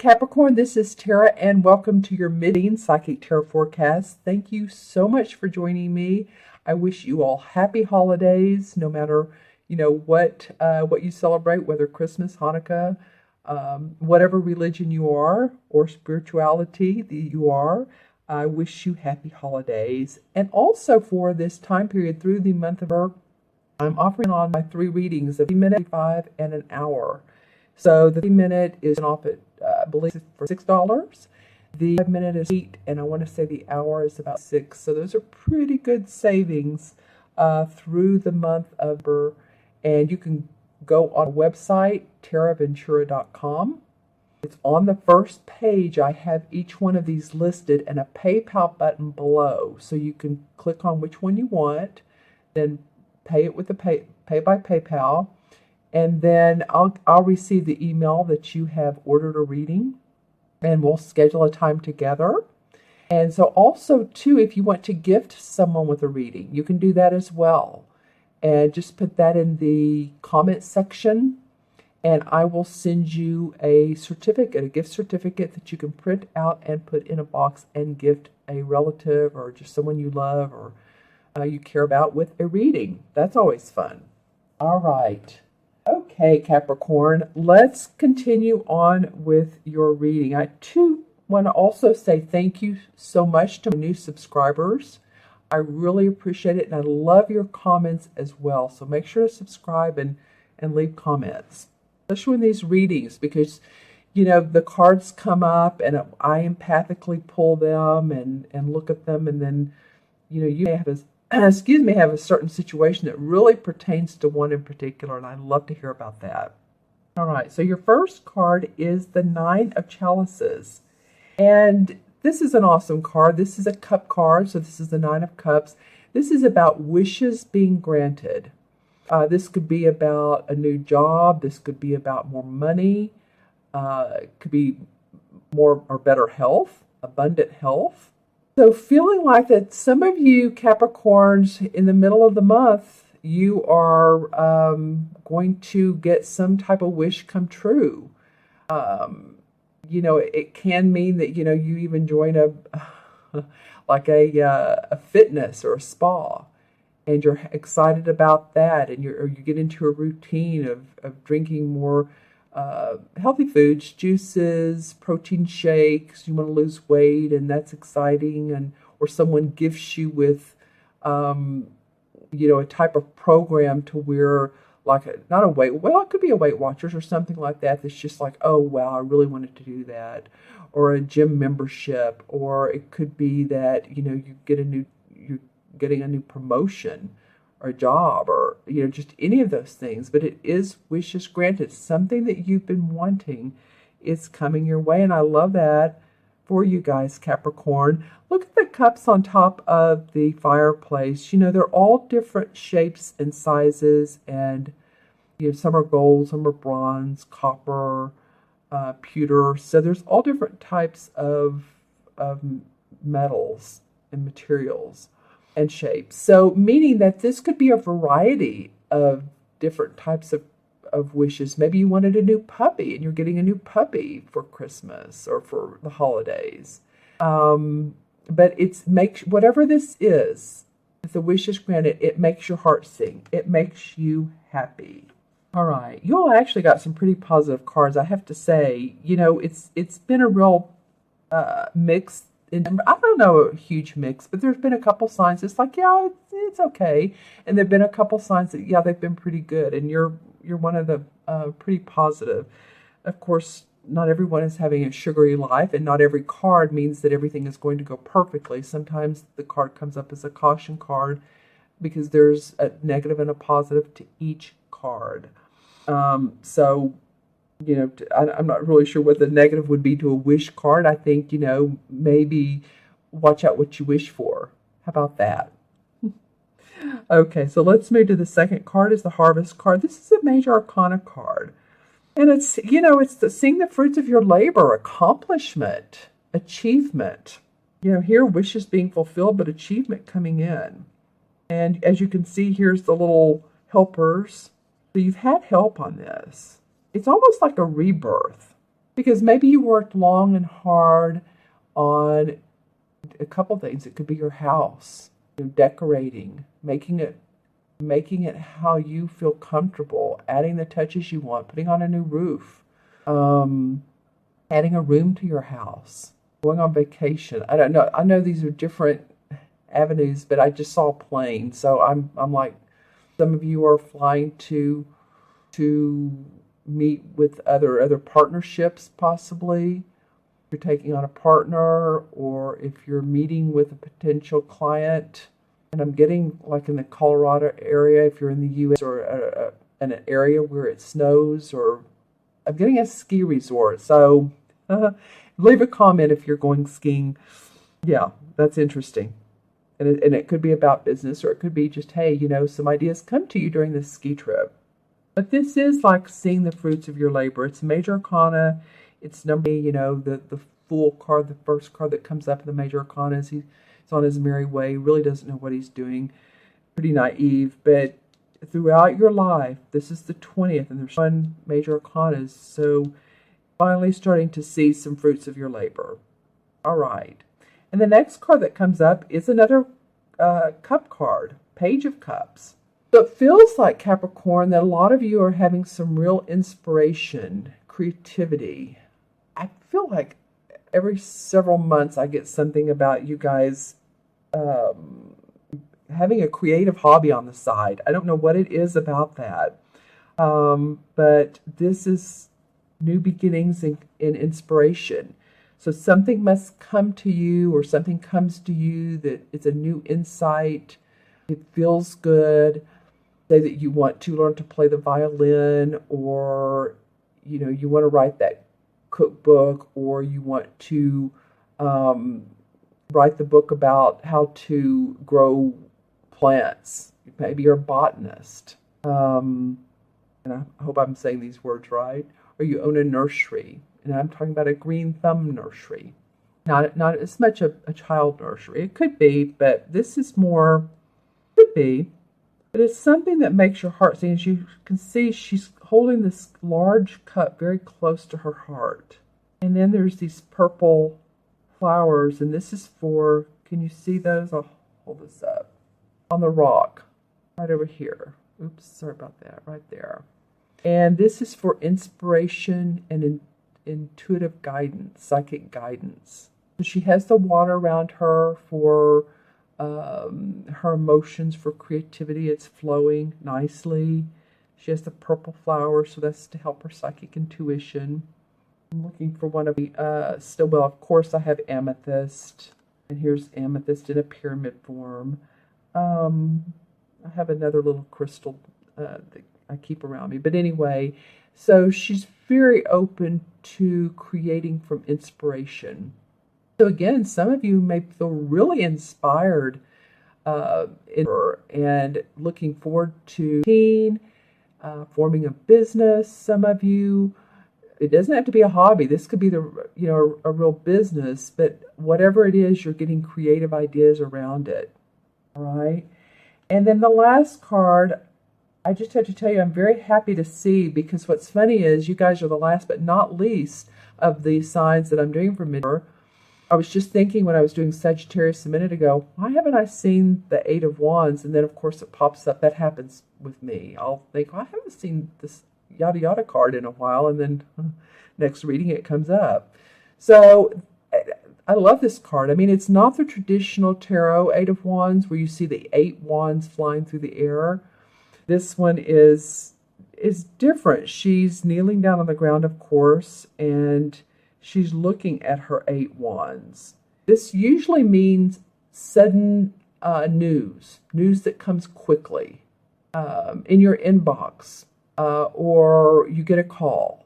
Capricorn, this is Tara, and welcome to your mid-evening Psychic Tarot forecast. Thank you so much for joining me. I wish you all happy holidays, no matter what you celebrate, whether Christmas, Hanukkah, whatever religion you are or spirituality that you are. I wish you happy holidays. And also for this time period through the month of April, I'm offering on my 3 readings of 3-minute, 5, and an hour. So the 3-minute is off at I believe for $6. The 5-minute is $8, and I want to say the hour is about $6. So those are pretty good savings through the month of April. And you can go on a website, taraventura.com. It's on the first page. I have each one of these listed and a PayPal button below, so you can click on which one you want, then pay it with the pay by PayPal. And then I'll receive the email that you have ordered a reading, and we'll schedule a time together. And so also, too, if you want to gift someone with a reading, you can do that as well. And just put that in the comment section, and I will send you a certificate, a gift certificate that you can print out and put in a box and gift a relative or just someone you love or you care about with a reading. That's always fun. All right. Okay, Capricorn, let's continue on with your reading. I, too, want to also say thank you so much to my new subscribers. I really appreciate it, and I love your comments as well. So make sure to subscribe and leave comments, especially in these readings, because, the cards come up, and I empathically pull them and look at them, and then, you may have have a certain situation that really pertains to one in particular, and I'd love to hear about that. All right, so your first card is the 9 of Chalices. And this is an awesome card. This is a cup card, so this is the 9 of Cups. This is about wishes being granted. This could be about a new job. This could be about more money. It could be more or better health, abundant health. So feeling like that some of you Capricorns in the middle of the month, you are going to get some type of wish come true. It can mean that, you even join a fitness or a spa, and you're excited about that, and you get into a routine of drinking more healthy foods, juices, protein shakes. You want to lose weight, and that's exciting. Or someone gifts you with, a type of program to where, it could be a Weight Watchers or something like that. That's just like, oh wow, I really wanted to do that, or a gym membership, or it could be that you're getting a new promotion, or a job, or just any of those things. But it is wishes granted. Something that you've been wanting is coming your way, and I love that for you guys, Capricorn. Look at the cups on top of the fireplace. They're all different shapes and sizes, and some are gold, some are bronze, copper, pewter. So there's all different types of metals and materials and shapes. So meaning that this could be a variety of different types of wishes. Maybe you wanted a new puppy, and you're getting a new puppy for Christmas or for the holidays. But whatever this is, if the wish is granted, it makes your heart sing. It makes you happy. All right, you all actually got some pretty positive cards, I have to say. It's been a real mix. I don't know, a huge mix, but there's been a couple signs. It's like, yeah, it's okay. And there've been a couple signs that, yeah, they've been pretty good. And you're one of the pretty positive. Of course, not everyone is having a sugary life, and not every card means that everything is going to go perfectly. Sometimes the card comes up as a caution card because there's a negative and a positive to each card. I'm not really sure what the negative would be to a wish card. I think, maybe watch out what you wish for. How about that? Okay, so let's move to the second card. Is the Harvest card. This is a Major Arcana card. And it's seeing the fruits of your labor, accomplishment, achievement. Here, wishes being fulfilled, but achievement coming in. And as you can see, here's the little helpers. So you've had help on this. It's almost like a rebirth. Because maybe you worked long and hard on a couple things. It could be your house, decorating, making it how you feel comfortable, adding the touches you want, putting on a new roof, adding a room to your house, going on vacation. I don't know. I know these are different avenues, but I just saw a plane, so I'm like, some of you are flying to meet with other partnerships, possibly. You're taking on a partner, or if you're meeting with a potential client. And I'm getting, like, in the Colorado area, if you're in the U.S., or in an area where it snows, or I'm getting a ski resort. So leave a comment if you're going skiing. Yeah, that's interesting. And it could be about business, or it could be just, hey, some ideas come to you during this ski trip. But this is like seeing the fruits of your labor. It's major arcana. It's number, the Fool card, the first card that comes up in the major arcana is he's on his merry way. He really doesn't know what he's doing. Pretty naive. But throughout your life, this is the 20th, and there's one major arcana. So finally starting to see some fruits of your labor. All right. And the next card that comes up is another cup card, Page of Cups. So it feels like, Capricorn, that a lot of you are having some real inspiration, creativity. I feel like every several months I get something about you guys having a creative hobby on the side. I don't know what it is about that. But this is new beginnings and inspiration. So something must come to you, or something comes to you that is a new insight. It feels good. Say that you want to learn to play the violin, or you want to write that cookbook, or you want to write the book about how to grow plants. Maybe you're a botanist, and I hope I'm saying these words right. Or you own a nursery, and I'm talking about a green thumb nursery, not as much a child nursery. It could be, but this is more, could be. But it's something that makes your heart sing. As you can see, she's holding this large cup very close to her heart. And then there's these purple flowers, and this is for, can you see those? I'll hold this up. On the rock, right over here. Oops, sorry about that, right there. And this is for inspiration and intuitive guidance, psychic guidance. So she has the water around her for her emotions, for creativity. It's flowing nicely. She has the purple flower, so that's to help her psychic intuition. I'm looking for one of the still, well, of course I have amethyst, and here's amethyst in a pyramid form. I have another little crystal that I keep around me, but anyway, so she's very open to creating from inspiration. So again, some of you may feel really inspired in her and looking forward to forming a business. Some of you, it doesn't have to be a hobby. This could be a real business, but whatever it is, you're getting creative ideas around it. All right. And then the last card, I just have to tell you, I'm very happy to see, because what's funny is you guys are the last but not least of the signs that I'm doing for mid-year. I was just thinking when I was doing Sagittarius a minute ago, why haven't I seen the Eight of Wands? And then, of course, it pops up. That happens with me. I'll think, I haven't seen this yada yada card in a while, and then next reading it comes up. So I love this card. I mean, it's not the traditional tarot Eight of Wands where you see the 8 wands flying through the air. This one is different. She's kneeling down on the ground, of course, and she's looking at her 8 wands. This usually means sudden news that comes quickly in your inbox, or you get a call,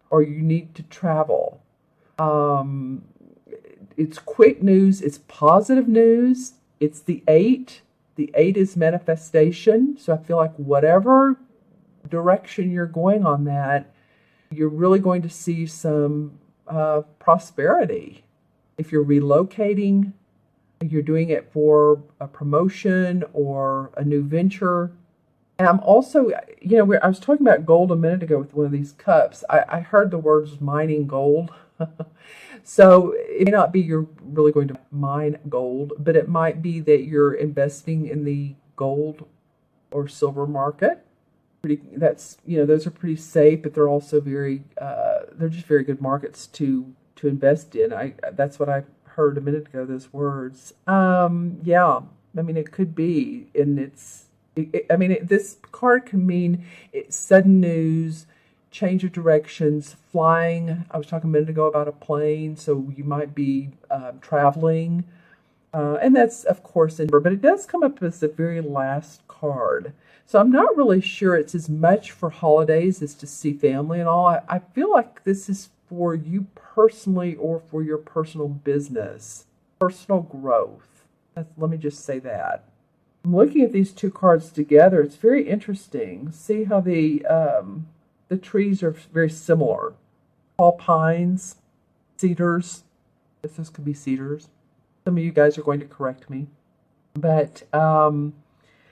or you need to travel. It's quick news. It's positive news. It's the 8. The 8 is manifestation. So I feel like whatever direction you're going on that, you're really going to see some prosperity. If you're relocating, you're doing it for a promotion or a new venture, And I'm also, I was talking about gold a minute ago with one of these cups. I heard the words mining gold. So it may not be you're really going to mine gold, but it might be that you're investing in the gold or silver market. Those are pretty safe, but they're also they're just very good markets to invest in. That's what I heard a minute ago, those words. Yeah, I mean, it could be, and this card can mean sudden news, change of directions, flying. I was talking a minute ago about a plane, so you might be traveling. And that's, of course, but it does come up as the very last card. So I'm not really sure it's as much for holidays as to see family and all. I feel like this is for you personally or for your personal business, personal growth. Let me just say that. I'm looking at these two cards together. It's very interesting. See how the trees are very similar. Tall pines, cedars. I guess this could be cedars. Some of you guys are going to correct me. But so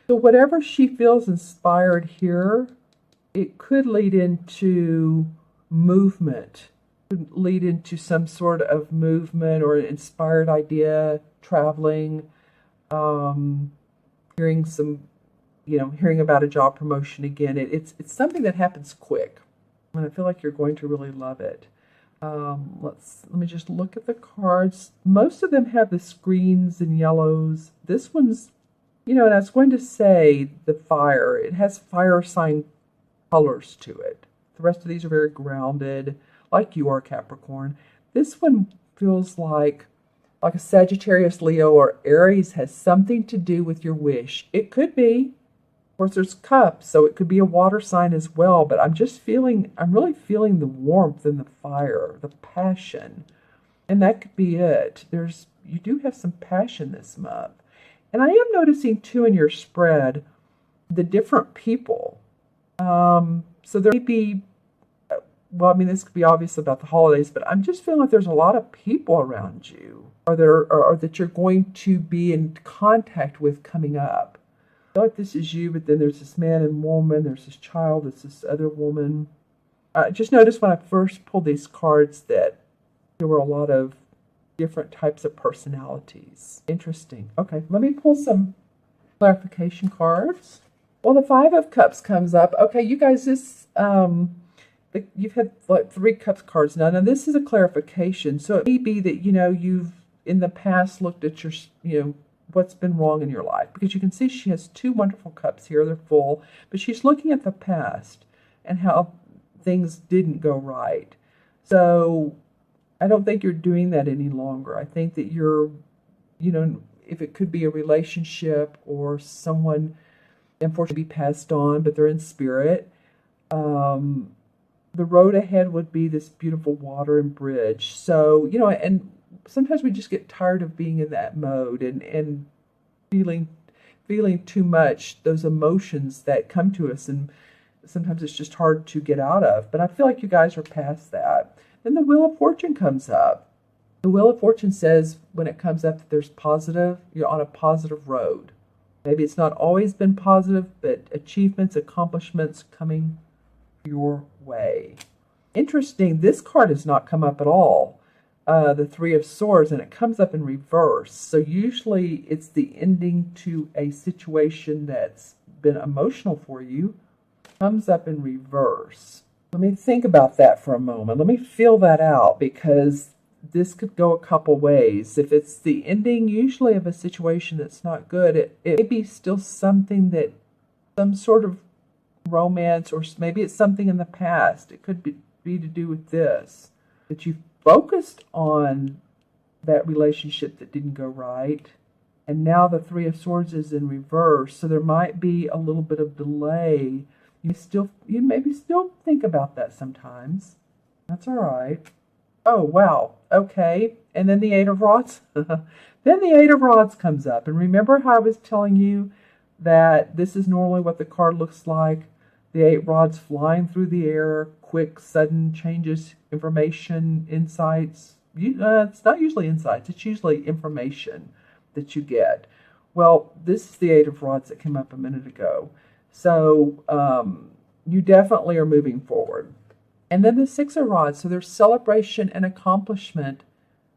whatever she feels inspired here, it could lead into movement. It could lead into some sort of movement or an inspired idea, traveling, hearing about a job promotion again. It's something that happens quick. And I feel like you're going to really love it. Let me just look at the cards. Most of them have the greens and yellows. This one's, and I was going to say the fire. It has fire sign colors to it. The rest of these are very grounded, like you are, Capricorn. This one feels like a Sagittarius, Leo, or Aries, has something to do with your wish. It could be. Of course, there's cups, so it could be a water sign as well, but I'm really feeling the warmth and the fire, the passion, and that could be it. You do have some passion this month. And I am noticing, too, in your spread, the different people. So there may be, this could be obvious about the holidays, but I'm just feeling like there's a lot of people around you, or that you're going to be in contact with coming up. I feel like this is you, but then there's this man and woman, there's this child, there's this other woman. Just noticed when I first pulled these cards that there were a lot of different types of personalities. Interesting. Okay, let me pull some clarification cards. Well, the Five of Cups comes up. Okay, you guys, you've had like 3 Cups cards now. Now, this is a clarification. So it may be that, you've in the past looked at your, what's been wrong in your life. Because you can see she has 2 wonderful cups here. They're full. But she's looking at the past and how things didn't go right. So I don't think you're doing that any longer. I think that you're, if it could be a relationship or someone, unfortunately, be passed on, but they're in spirit. The road ahead would be this beautiful water and bridge. So, and sometimes we just get tired of being in that mode and feeling too much, those emotions that come to us, and sometimes it's just hard to get out of. But I feel like you guys are past that. Then the Wheel of Fortune comes up. The Wheel of Fortune says when it comes up that there's positive, you're on a positive road. Maybe it's not always been positive, but achievements, accomplishments coming your way. Interesting, this card has not come up at all. The Three of Swords, and it comes up in reverse. So usually it's the ending to a situation that's been emotional for you. Comes up in reverse. Let me think about that for a moment. Let me feel that out, because this could go a couple ways. If it's the ending usually of a situation that's not good, it may be still something that, some sort of romance, or maybe it's something in the past. It could be to do with this, that you focused on that relationship that didn't go right, and now the Three of Swords is in reverse, so there might be a little bit of delay. You maybe still think about that sometimes. That's all right. Oh, wow. Okay. And then the Eight of Rods. Then the Eight of Rods comes up. And remember how I was telling you that this is normally what the card looks like? The 8 rods flying through the air, quick, sudden changes, information, insights. It's not usually insights. It's usually information that you get. Well, this is the 8 of Rods that came up a minute ago. So you definitely are moving forward. And then the Six of Rods. So there's celebration and accomplishment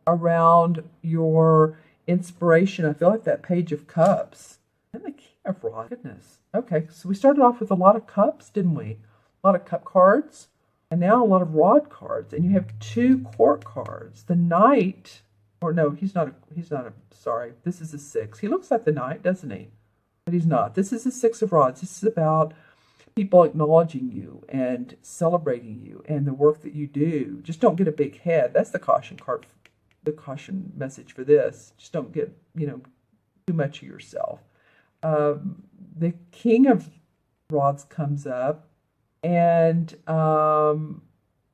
around your inspiration. I feel like that Page of Cups. And the King of Rods. Goodness. Okay, so we started off with a lot of cups, didn't we? A lot of cup cards. And now a lot of rod cards. And you have 2 court cards. The Knight, or no, he's not a, sorry. This is a 6. He looks like the Knight, doesn't he? But he's not. This is the Six of Rods. This is about people acknowledging you and celebrating you and the work that you do. Just don't get a big head. That's the caution card, the caution message for this. Just don't get, too much of yourself. The King of Rods comes up, and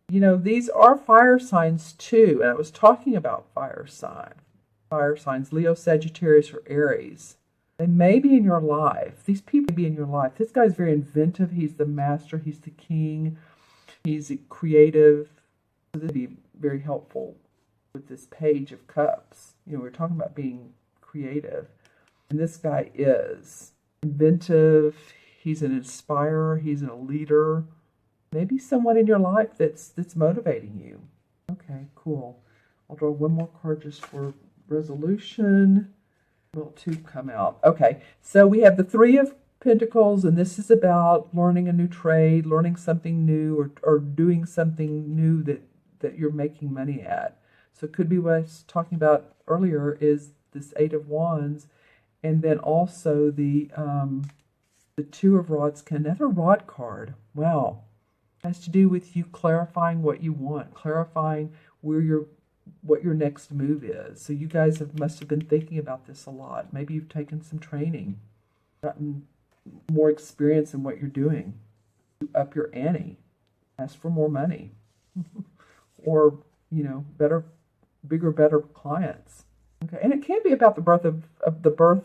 these are fire signs too. And I was talking about fire signs, Leo, Sagittarius, or Aries. They may be in your life. These people may be in your life. This guy's very inventive. He's the master. He's the king. He's creative. So this would be very helpful with this Page of Cups. We're talking about being creative. And this guy is inventive. He's an inspirer. He's a leader. Maybe someone in your life that's motivating you. Okay, cool. I'll draw one more card just for resolution. Will 2 come out? Okay, so we have the 3 of Pentacles, and this is about learning a new trade, learning something new, or doing something new that you're making money at. So it could be what I was talking about earlier is this 8 of Wands, and then also the 2 of Rods. Another rod card. Wow. It has to do with you clarifying what you want, clarifying what your next move is. So you guys must have been thinking about this a lot. Maybe you've taken some training, gotten more experience in what you're doing. You up your ante, ask for more money, or bigger, better clients. Okay, and it can be about the birth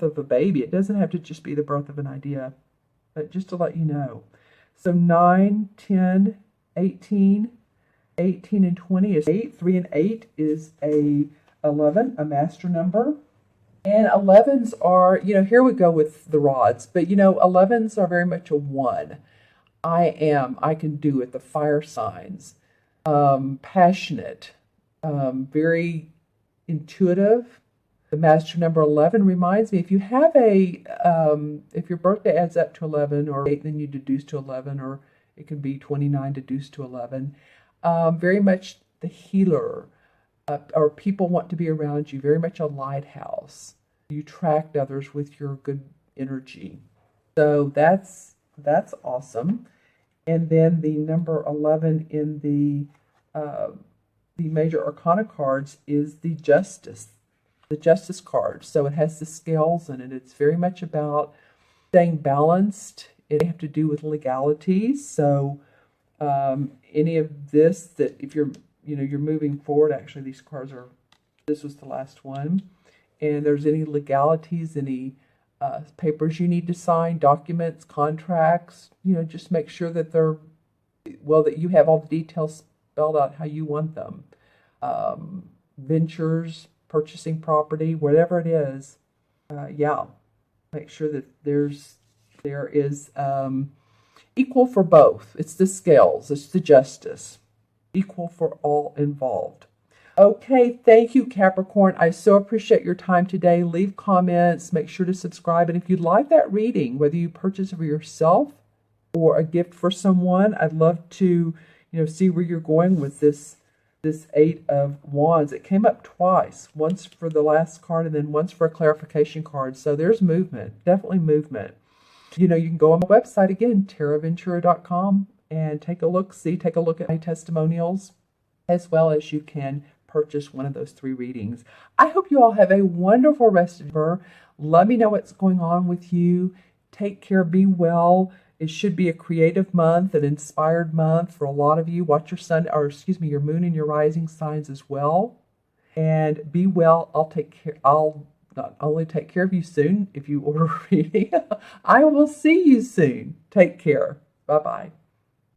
of a baby. It doesn't have to just be the birth of an idea, but just to let you know. So 9, 10, 18. 18 and 20 is 8. 3 and 8 is a 11, a master number. And 11s are, here we go with the rods, but 11s are very much a 1. I can do it. The fire signs, passionate, very intuitive. The master number 11 reminds me, if you have if your birthday adds up to 11 or 8, then you deduce to 11, or it can be 29 deduced to 11. Very much the healer, or people want to be around you, very much a lighthouse. You attract others with your good energy. So that's awesome. And then the number 11 in the major arcana cards is the Justice card. So it has the scales in it. It's very much about staying balanced. It have to do with legalities. So any of this that if you're moving forward, actually these cards this was the last one, and there's any legalities, any papers you need to sign, documents, contracts, just make sure that that you have all the details spelled out how you want them. Ventures, purchasing property, whatever it is, make sure that there is equal for both. It's the scales. It's the justice. Equal for all involved. Okay, thank you, Capricorn. I so appreciate your time today. Leave comments. Make sure to subscribe. And if you'd like that reading, whether you purchase it for yourself or a gift for someone, I'd love to, see where you're going with this 8 of Wands. It came up twice. Once for the last card and then once for a clarification card. So there's movement. Definitely movement. You can go on my website again, taraventura.com, and take a look at my testimonials, as well as you can purchase one of those 3 readings. I hope you all have a wonderful rest of your day. Let me know what's going on with you. Take care, be well. It should be a creative month, an inspired month for a lot of you. Watch your moon and your rising signs as well. And be well. I'll not only take care of you soon if you order a reading, I will see you soon. Take care. Bye-bye.